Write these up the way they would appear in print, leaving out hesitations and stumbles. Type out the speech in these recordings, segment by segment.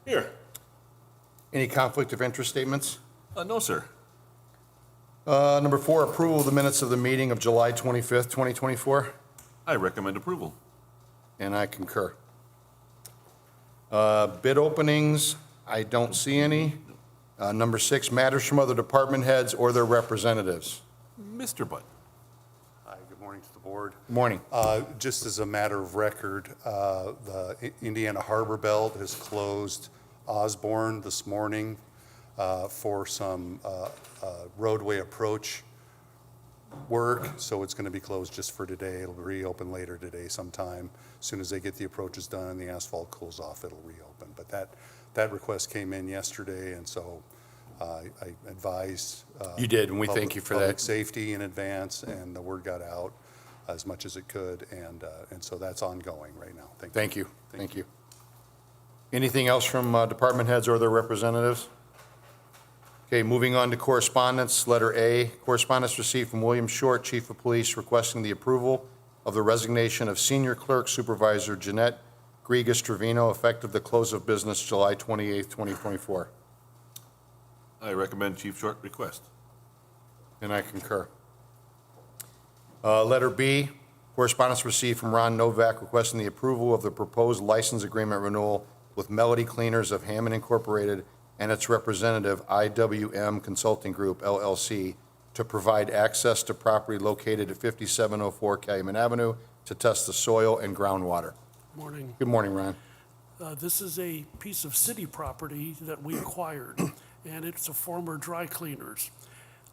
Here. Any conflict of interest statements? No, sir. Number 4, approval of the minutes of the meeting of July 25th, 2024, I recommend approval. and I concur. Bid openings, I don't see any. Number 6, matters from other department heads or their representatives. Mr. Butt. Hi, good morning to the board. Good morning. Just as a matter of record, the Indiana Harbor Belt has closed Osborne this morning for some roadway approach work, so it's going to be closed just for today. It'll reopen later today sometime. As soon as they get the approaches done and the asphalt cools off, it'll reopen. But that request came in yesterday, and so I advised. You did, and we thank you for that. Public safety in advance, and the word got out as much as it could, and so that's ongoing right now. Thank you. Thank you. Anything else from department heads or their representatives? Okay, moving on to correspondence. Letter A, correspondence received from William Short, Chief of Police, requesting the approval of the resignation of Senior Clerk Supervisor Jeanette Grigas Trevino, effective the close of business July 28th, 2024. I recommend Chief Short request. And I concur. Letter B, correspondence received from Ron Novak requesting the approval of the proposed license agreement renewal with Melody Cleaners of Hammond Incorporated and its representative, IWM Consulting Group, LLC, to provide access to property located at 5704 Calumet Avenue to test the soil and groundwater. Morning. Good morning, Ron. This is a piece of city property that we acquired, and it's a former dry cleaners.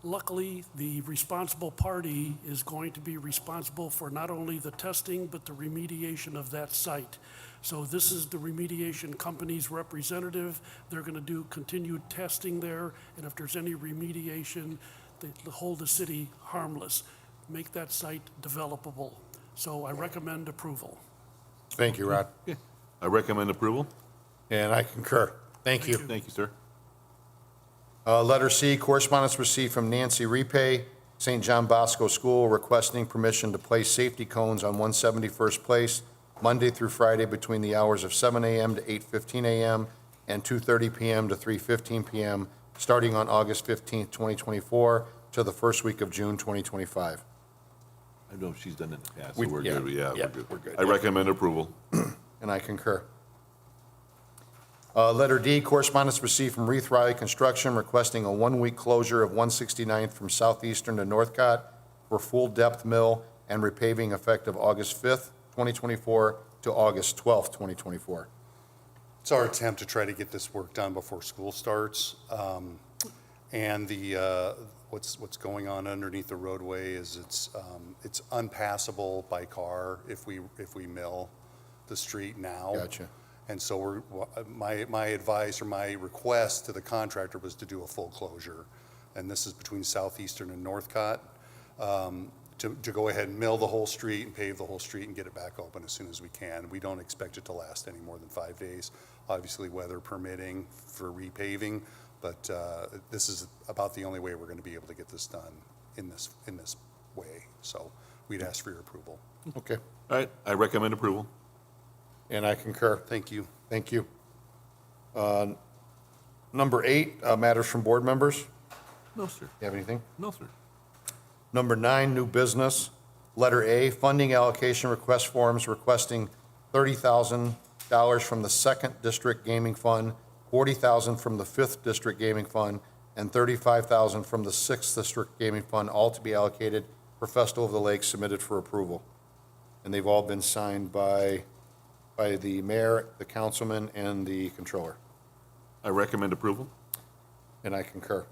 Luckily, the responsible party is going to be responsible for not only the testing, but the remediation of that site. So this is the remediation company's representative. They're going to do continued testing there, and if there's any remediation, they hold the city harmless, make that site developable. So I recommend approval. Thank you, Ron. I recommend approval. And I concur. Thank you. Thank you, sir. Letter C, correspondence received from Nancy Repay, St. John Bosco School, requesting permission to place safety cones on 171st Place, Monday through Friday between the hours of 7 a.m. to 8:15 a.m. and 2:30 p.m. to 3:15 p.m., starting on August 15th, 2024, to the first week of June 2025. I know she's done it in the past, so We- we're yeah, good. Yeah, yeah, we're good. we're good, I yeah. recommend approval. And I concur. Letter D, correspondence received from Reith Riley Construction requesting a one-week closure of 169th from Southeastern to Northcott for full-depth mill and repaving effective August 5th, 2024 to August 12th, 2024. It's our attempt to try to get this work done before school starts. And what's going on underneath the roadway is it's unpassable by car if we mill the street now. Gotcha. And so my advice or my request to the contractor was to do a full closure. And this is between Southeastern and Northcott, to go ahead and mill the whole street and pave the whole street and get it back open as soon as we can. We don't expect it to last any more than 5 days, obviously weather permitting for repaving, but this is about the only way we're going to be able to get this done in this way. So we'd ask for your approval. Okay. All right, I recommend approval. And I concur. Thank you. Thank you. Number 8, matters from board members. No, sir. You have anything? No, sir. Number 9, new business. Letter A, funding allocation request forms requesting $30,000 from the 2nd District Gaming Fund, $40,000 from the 5th District Gaming Fund, and $35,000 from the 6th District Gaming Fund, all to be allocated for Festival of the Lakes, submitted for approval. And they've all been signed by the mayor, the councilman, and the controller. I recommend approval. And I concur.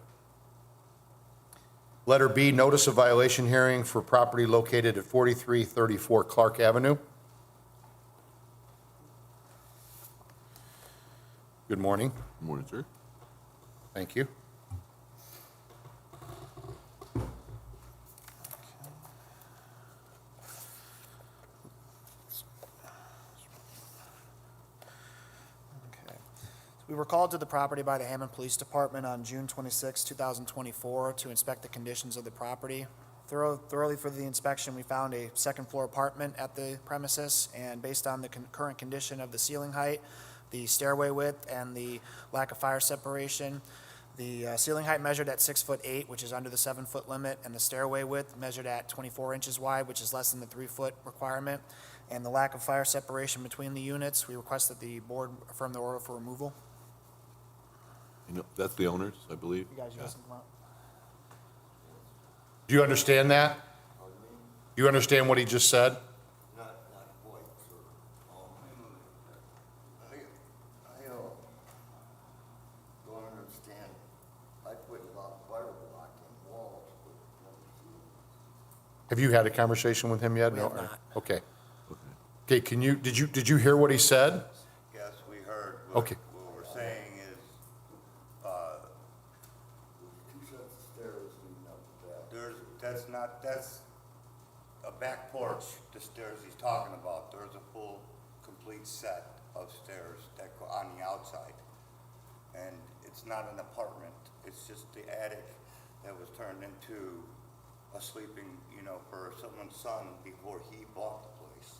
Letter B, notice of violation hearing for property located at 4334 Clark Avenue. Good morning. Good morning, sir. Thank you. We were called to the property by the Hammond Police Department on June 26, 2024, to inspect the conditions of the property. Thoroughly for the inspection, we found a second-floor apartment at the premises, and based on the current condition of the ceiling height, the stairway width and the lack of fire separation. The ceiling height measured at 6'8", which is under the 7-foot limit, and the stairway width measured at 24 inches wide, which is less than the 3-foot requirement. And the lack of fire separation between the units, we request that the board affirm the order for removal. You know, that's the owners, I believe. You guys can come out. Do you understand that? You understand what he just said? Not quite, sir. I don't understand. I put a lot of firewall in walls, but Have you had a conversation with him yet? We No? have not. Okay. Okay, did you hear what he said? yes, we heard. Okay. What we're saying is, two sets of stairs leading up to that. That's a back porch, the stairs he's talking about. There's a full, complete set of stairs that go on the outside. And it's not an apartment, it's just the attic that was turned into a sleeping, for someone's son before he bought the place.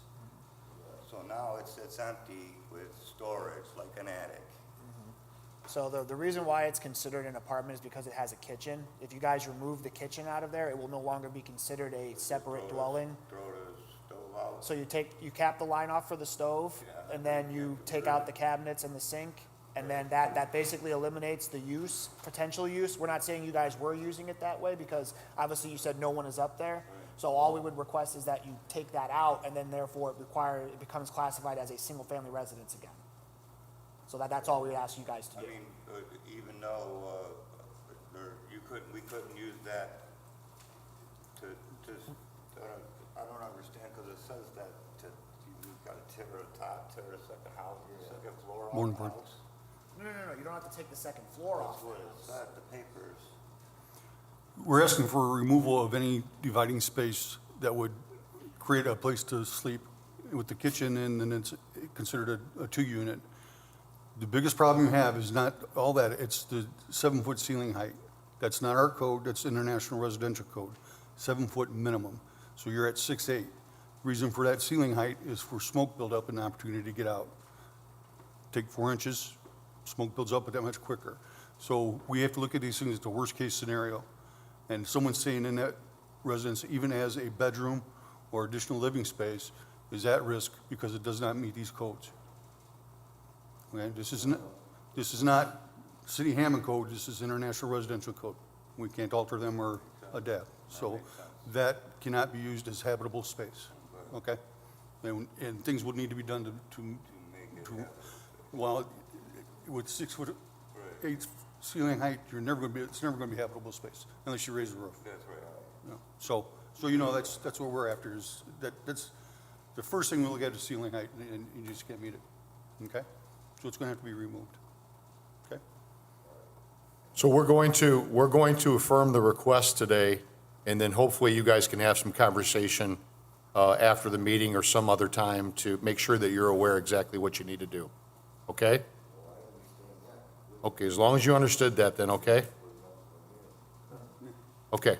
So now it's empty with storage, like an attic. So the reason why it's considered an apartment is because it has a kitchen. If you guys remove the kitchen out of there, it will no longer be considered a separate dwelling. Throw the stove out. So you cap the line off for the stove, and then you take out the cabinets and the sink, and then that basically eliminates the potential use. We're not saying you guys were using it that way, because obviously you said no one is up there. So all we would request is that you take that out, and then therefore it becomes classified as a single-family residence again. So that's all we would ask you guys to I do. mean, even though, we couldn't use that I don't understand, because it says that you've got to tear the top, tear the second house, second floor off Morning, the Brian. house. No, you don't have to take the second floor off. That's what it said, the papers. We're asking for removal of any dividing space that would create a place to sleep with the kitchen, and then it's considered a 2-unit. The biggest problem you have is not all that, it's the 7-foot ceiling height. That's not our code, that's International Residential Code, 7-foot minimum. So you're at 6'8". Reason for that ceiling height is for smoke buildup and opportunity to get out. Take 4 inches, smoke builds up that much quicker. So we have to look at these things as the worst-case scenario. And someone staying in that residence, even as a bedroom or additional living space, is at risk because it does not meet these codes. Okay, this is not City Hammond code, this is International Residential Code. We can't alter them or adapt. So that cannot be used as habitable space, okay? And things would need to be done to well, with 6'8" ceiling height, it's never gonna be habitable space unless you raise the roof. That's right. You know, So that's what we're after, is that's the first thing we look at is ceiling height, and you just can't meet it, okay? So it's gonna have to be removed, okay? So we're going to affirm the request today, and then hopefully you guys can have some conversation after the meeting or some other time to make sure that you're aware exactly what you need to do. Okay? Okay, as long as you understood that, then, okay? Okay,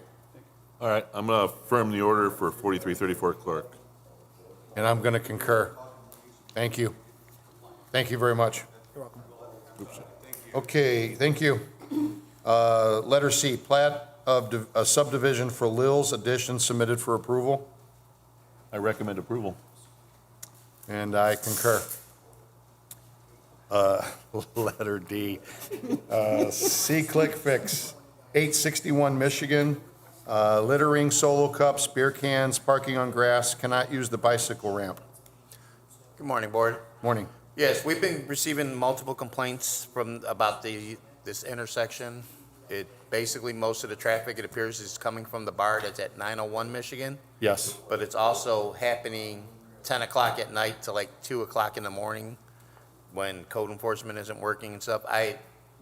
All right, I'm going to affirm the order for 4334 Clark. and I'm going to concur. Thank you. Thank you very much. You're welcome. Okay, thank you. Letter C, plat of a subdivision for Lil's Addition submitted for approval, I recommend approval. and I concur. Letter D, C Click Fix, 861 Michigan, littering, solo cups, beer cans, parking on grass, cannot use the bicycle ramp. Good morning, Board. Morning. Yes, we've been receiving multiple complaints about this intersection. Basically, most of the traffic, it appears, is coming from the bar that's at 901 Michigan, Yes. but it's also happening 10 o'clock at night to like 2 o'clock in the morning when code enforcement isn't working and stuff.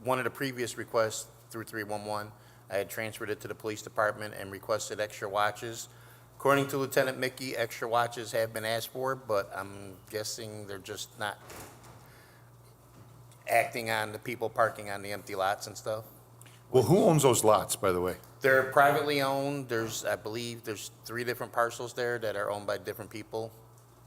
One of the previous requests through 311, I had transferred it to the police department and requested extra watches. According to Lieutenant Mickey, extra watches have been asked for, but I'm guessing they're just not acting on the people parking on the empty lots and stuff. Well, who owns those lots, by the way? They're privately owned. I believe there's 3 different parcels there that are owned by different people.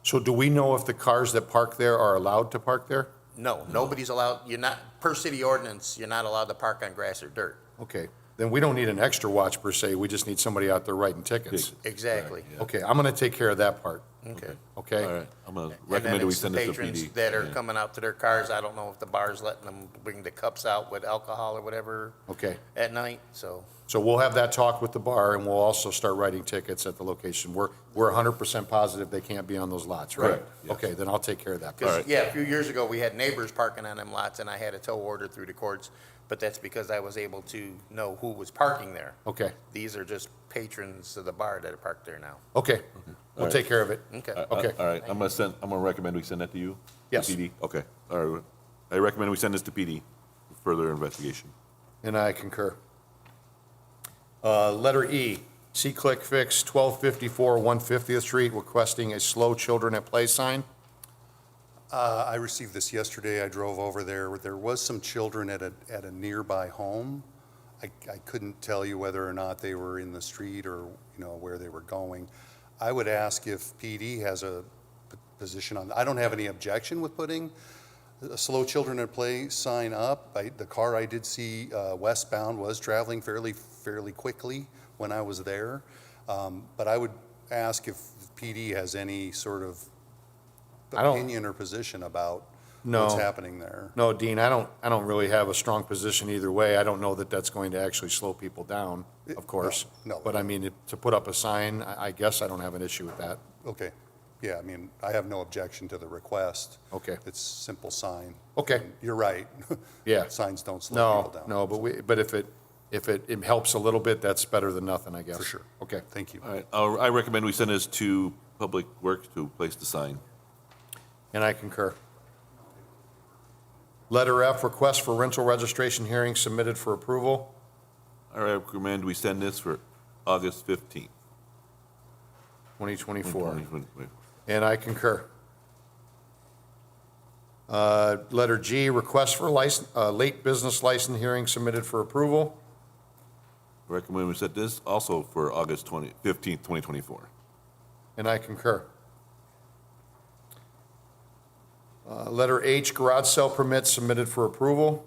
So do we know if the cars that park there are allowed to park there? No, nobody's allowed, you're not, per city ordinance, you're not allowed to park on grass or dirt. Okay, then we don't need an extra watch per se, we just need somebody out there writing tickets. Exactly. Yeah. Okay, I'm gonna take care of that part, Okay. okay? All right, I'm gonna And then recommend that we it's send this to patrons PD. that are Yeah. coming out to their cars. I don't know if the bar's letting them bring the cups out with alcohol or whatever Okay, at night, so. so we'll have that talk with the bar, and we'll also start writing tickets at the location. We're 100% positive they can't be on those lots, right? Correct, yes. Okay, then I'll take care of that. Because, right. yeah, a few years ago, we had neighbors parking on them lots, and I had a tow order through the courts, but that's because I was able to know who was parking there. Okay, These are just patrons of the bar that are parked there now. okay, we'll right. take care of it. Okay. Okay. All right, I'm gonna recommend we send that to you? To Yes. PD? Okay, all right. I recommend we send this to PD for further investigation. And I concur. Letter E, C-Click Fix, 1254 150th Street, requesting a slow children at play sign. I received this yesterday. I drove over there. There was some children at a nearby home. I couldn't tell you whether or not they were in the street or, where they were going. I would ask if PD has a position on, I don't have any objection with putting a slow children at play sign up. The car I did see westbound was traveling fairly quickly when I was there. But I would ask if PD has any sort of I don't- opinion or position about No. what's happening there. No, Dean, I don't really have a strong position either way. I don't know that that's going to actually slow people down, of course. no. But I mean, to put up a sign, I guess I don't have an issue with that. Okay, yeah, I mean, I have no objection to the request. Okay. It's simple sign. Okay. And you're right. Yeah. Signs don't slow people No, down. no, but if it helps a little bit, that's better than nothing, I guess. For sure. Okay. Thank you. All right, I recommend we send this to Public Works to place the sign. And I concur. Letter F, request for rental registration hearing submitted for approval. I recommend we send this for August 15th. 2024. And I concur. Letter G, request for late business license hearing submitted for approval. Recommend we set this also for August 15th, 2024. And I concur. Letter H, garage sale permit submitted for approval.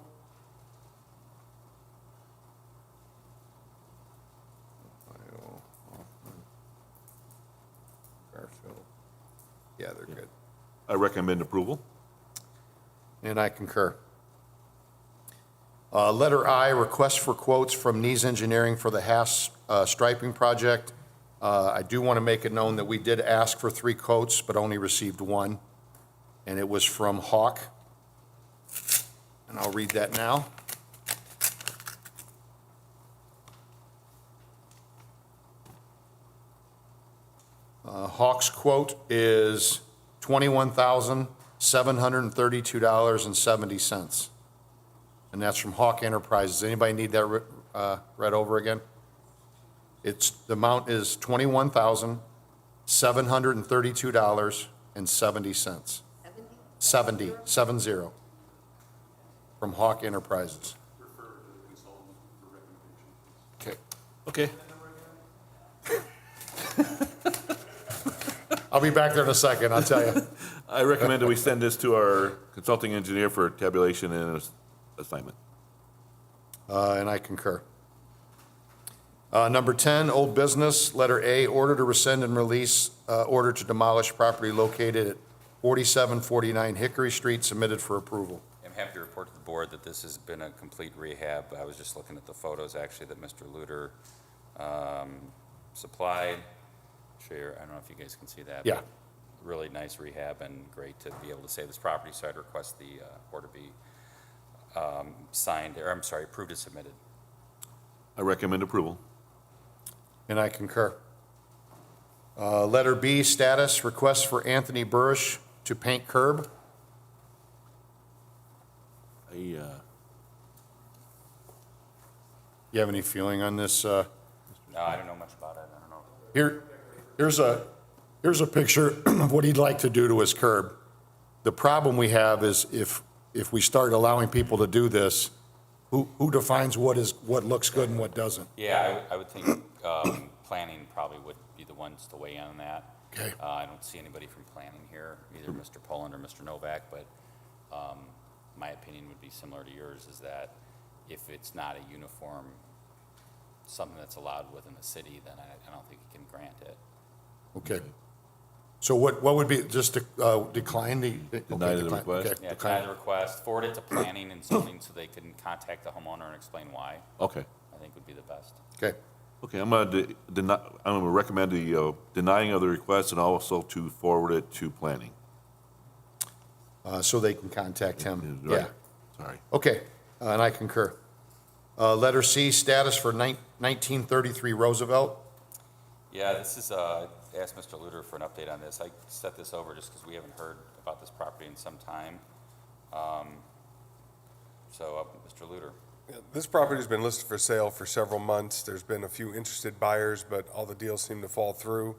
Garfield. Yeah, they're good. I recommend approval. And I concur. Letter I, request for quotes from Nees Engineering for the Haas striping project. I do want to make it known that we did ask for 3 quotes, but only received 1, and it was from Hawk. And I'll read that now. Hawk's quote is $21,732.70. And that's from Hawk Enterprises. Anybody need that read over again? The amount is $21,732.70. 70, from Hawk Enterprises. Okay. Okay. I'll be back there in a second, I'll tell you. I recommend that we send this to our consulting engineer for tabulation and assignment. And I concur. Number 10, old business, letter A, order to rescind and release order to demolish property located at 4749 Hickory Street, submitted for approval. I'm happy to report to the board that this has been a complete rehab. I was just looking at the photos actually that Mr. Luter supplied. Sure, I don't know if you guys can see that. Yeah. but Really nice rehab and great to be able to save this property, so I'd request the order be approved as submitted. I recommend approval. And I concur. Letter B, status, request for Anthony Burrish to paint curb. I, You have any feeling on this? No, I don't know much about it. I don't know. Here's a picture of what he'd like to do to his curb. The problem we have is if we start allowing people to do this, who defines what looks good and what doesn't? Yeah, I would think planning probably would be the ones to weigh in on that. Okay. I don't see anybody from planning here, either Mr. Poland or Mr. Novak, but opinion would be similar to yours, is that if it's not a uniform, something that's allowed within the city, then I don't think you can grant it. Okay. So what would be, just decline the? Deny the decline, request? okay, Yeah, decline. deny the request, forward it to planning and zoning so they can contact the homeowner and explain why, Okay. I think would be the best. Okay, Okay, I'm gonna recommend the denying of the request and also to forward it to planning. so they can contact him, Right. yeah. Sorry. Okay, and I concur. Letter C, status for 1933 Roosevelt. Yeah, this is, asked Mr. Luter for an update on this. I set this over just because we haven't heard about this property in some time. Mr. Luter. Yeah, this property's been listed for sale for several months. There's been a few interested buyers, but all the deals seem to fall through.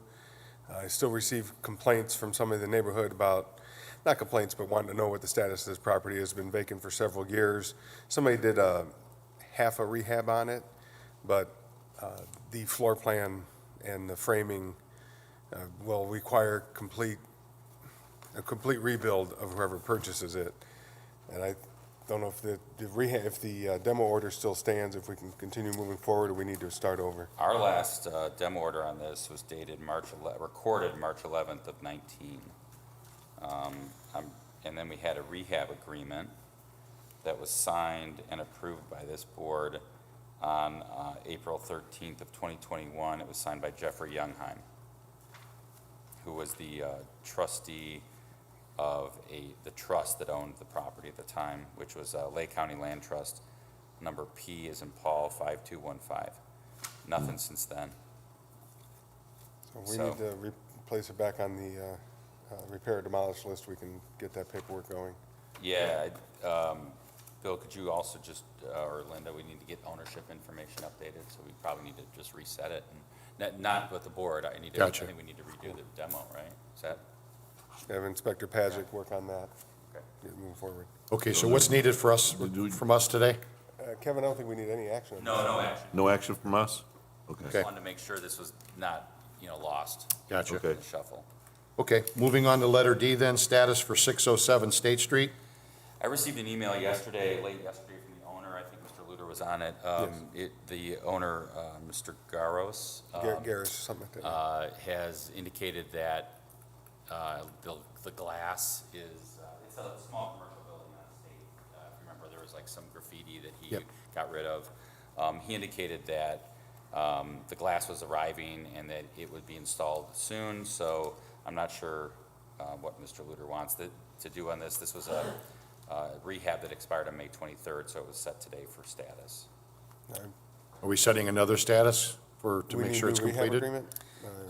I still receive complaints from some of the neighborhood about, not complaints, but wanting to know what the status of this property has. Been vacant for several years. Somebody did half a rehab on it, but the floor plan and the framing will require a complete rebuild of whoever purchases it. And I don't know if the demo order still stands, if we can continue moving forward, or we need to start over. Our last demo order on this was dated recorded March 11th of 19. And then we had a rehab agreement that was signed and approved by this board on April 13th of 2021. It was signed by Jeffrey Youngheim, who was the trustee of the trust that owned the property at the time, which was Lake County Land Trust, number P as in Paul 5215. Nothing since then. So we need to place it back on the repair or demolish list. We can get that paperwork going. Yeah, Bill, could you also just, or Linda, we need to get ownership information updated, so we probably need to just reset it. And not with the board, I Gotcha. think we need to redo the demo, right? Is that, Have Inspector Pajic work on that. okay. Moving forward. Okay, so what's needed from us today? Kevin, I don't think we need any action. No action. No action from us? Okay. Okay. Just wanted to make sure this was not, lost. Gotcha. Okay. In the shuffle. Okay, moving on to letter D then, status for 607 State Street. I received an email late yesterday from the owner. I think Mr. Luter was on it. The owner, Mr. Garros, Garris, something like that. has indicated that the glass is, it's a small commercial building on State. If you remember, there was like some graffiti that he Yep. got rid of. He indicated that the glass was arriving and that it would be installed soon, so I'm not sure what Mr. Luter wants to do on this. This was a rehab that expired on May 23rd, so it was set today for status. Are we setting another status to make sure it's Do we need a rehab completed? agreement?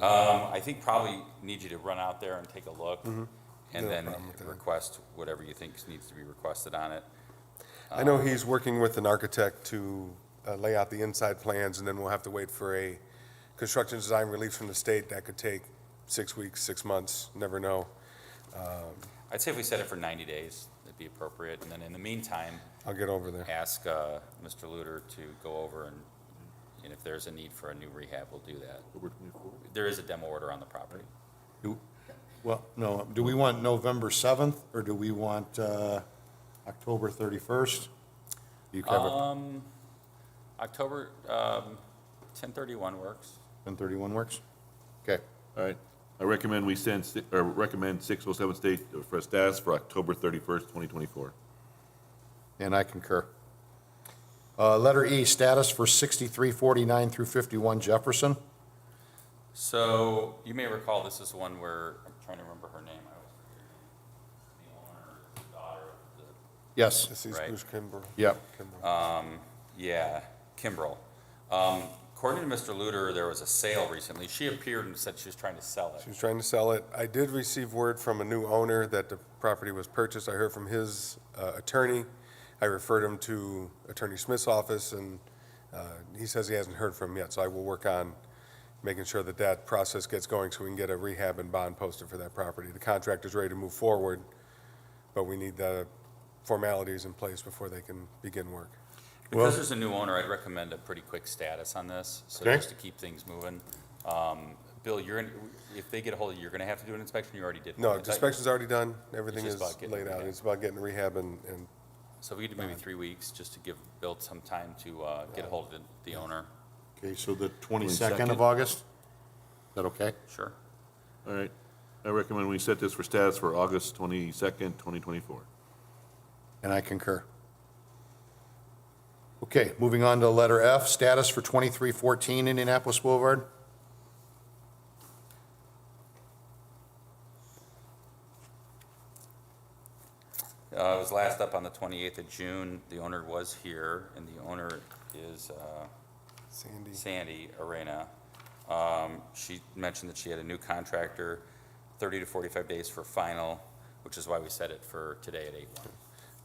I think probably need you to run out there and take a look, and No then problem with that. request whatever you think needs to be requested on it. I know he's working with an architect to lay out the inside plans, and then we'll have to wait for a construction design release from the state. That could take 6 weeks, 6 months, never know. I'd say if we set it for 90 days, it'd be appropriate, and then in the meantime, I'll get over there. ask Mr. Luter to go over and if there's a need for a new rehab, we'll do that. There is a demo order on the property. Well, no, do we want November 7th, or do we want October 31st? You have a October, 1031 works. 1031 works? Okay, All right. I recommend recommend 607 State for status for October 31st, 2024. and I concur. Letter E, status for 6349 through 51 Jefferson. So you may recall this is one where, I'm trying to remember her name. I always forget her name. The owner, the daughter of the Yes, This is Right. Bruce Kimber. yep. Yeah, Kimbrell. According to Mr. Luter, there was a sale recently. She appeared and said she was trying to sell She it. was trying to sell it. I did receive word from a new owner that the property was purchased. I heard from his attorney. I referred him to Attorney Smith's office, and he says he hasn't heard from him yet, so I will work on making sure that that process gets going so we can get a rehab and bond posted for that property. The contractor's ready to move forward, but we need the formalities in place before they can begin work. Because there's a new owner, I'd recommend a pretty quick status on this, so Okay. just to keep things moving. Bill, if they get a hold of you, you're gonna have to do an inspection, you already did? No, one. the inspection's already done. Everything It's is just about getting laid out. rehab. It's about getting rehab and So we could do maybe 3 weeks, just to give Bill some time to get a hold of the owner. Okay, so the 22nd 22nd? of August? Is that okay? Sure. All right. I recommend we set this for status for August 22nd, 2024. And I concur. Okay, moving on to letter F, status for 2314 Indianapolis Boulevard. It was last up on the 28th of June. The owner was here, and the owner is Sandy Arena. She mentioned that she had a new contractor, 30 to 45 days for final, which is why we set it for today at 8:01.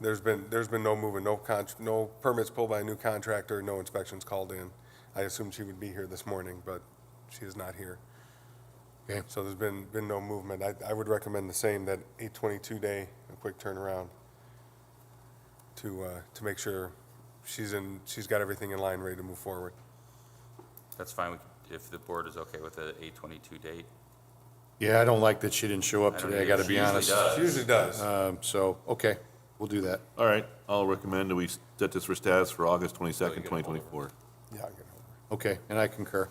There's been no movement, no permits pulled by a new contractor, no inspections called in. I assumed she would be here this morning, but she is not here. Okay. So there's been no movement. I would recommend the same, that 8/22 day, a quick turnaround to make sure she's got everything in line, ready to move forward. That's fine, if the board is okay with the 8/22 date. Yeah, I don't like that she didn't show up I don't today, I either. gotta be She usually honest. does. She usually does. So, okay, we'll do that. All right, I'll recommend that we set this for status for August 22nd, get a hold of her. 2024. Yeah, I'll get over. Okay, and I concur.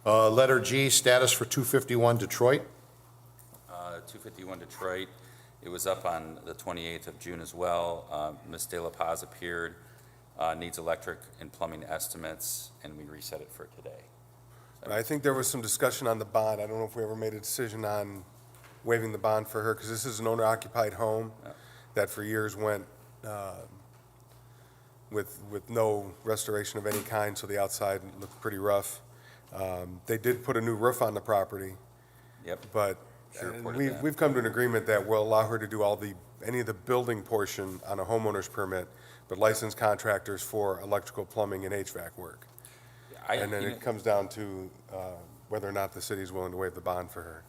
Letter G, status for 251 Detroit. 251 Detroit, it was up on the 28th of June as well. Ms. De La Paz appeared, needs electric and plumbing estimates, and we reset it for today. I think there was some discussion on the bond. I don't know if we ever made a decision on waiving the bond for her, because this is an owner-occupied home that for years went with no restoration of any kind, so the outside looked pretty rough. They did put a new roof on the property, Yep. but She reported that. we've come to an agreement that will allow her to do any of the building portion on a homeowner's permit, but licensed contractors for electrical, plumbing, and HVAC work. And then it comes down to whether or not the city's willing to waive the bond for her,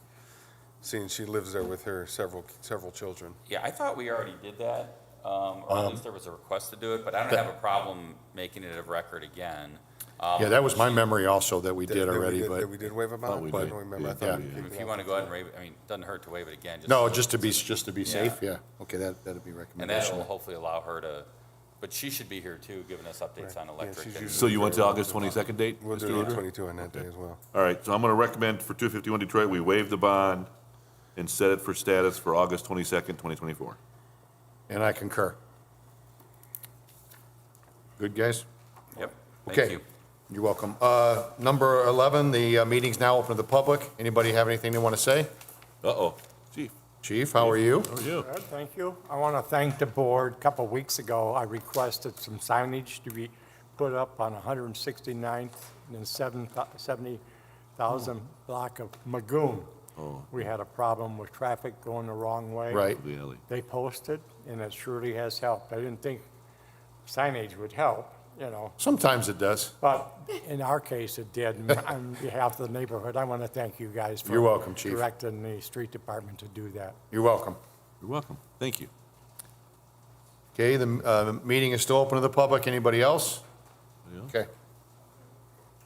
seeing she lives there with her several children. Yeah, I thought we already did that, or at least there was a request to do it, but I don't have a problem making it of record again. Yeah, that was my memory also, that we did already, That but, we did waive a bond? we I did. don't remember. I Yeah, thought yeah. we kicked If it you off. want to go ahead and waive, it doesn't hurt to waive it again. no, just to be safe, Yeah. yeah. Okay, that'd be And that recommendation. will hopefully allow her to, but she should be here too, giving us updates on electric. she's and- usually- So you want the August 22nd date? We'll Mr. do Luder? 8/22 on that day as well. All right, so I'm going to recommend for 251 Detroit, we waive the bond and set it for status for August 22nd, 2024. And I concur. Good, guys? Yep, Okay. thank you. You're welcome. Number 11, the meeting's now open to the public. Anybody have anything they want to say? Uh-oh, Chief, Chief, how are you? how are you? Good, thank you. I want to thank the board. A couple of weeks ago, I requested some signage to be put up on 169th and 70,000 block of Magoon. We had a problem with traffic going the wrong way. Right. The alley. They posted, and it surely has helped. I didn't think signage would help, Sometimes it does. but in our case, it did. And on behalf of the neighborhood, I want to thank you guys for You're welcome, Chief. directing the street department to do that. You're welcome. You're welcome. Thank you. Okay, the meeting is still open to the public. Anybody else? Yeah. Okay,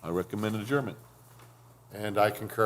I recommend adjournment. and I concur.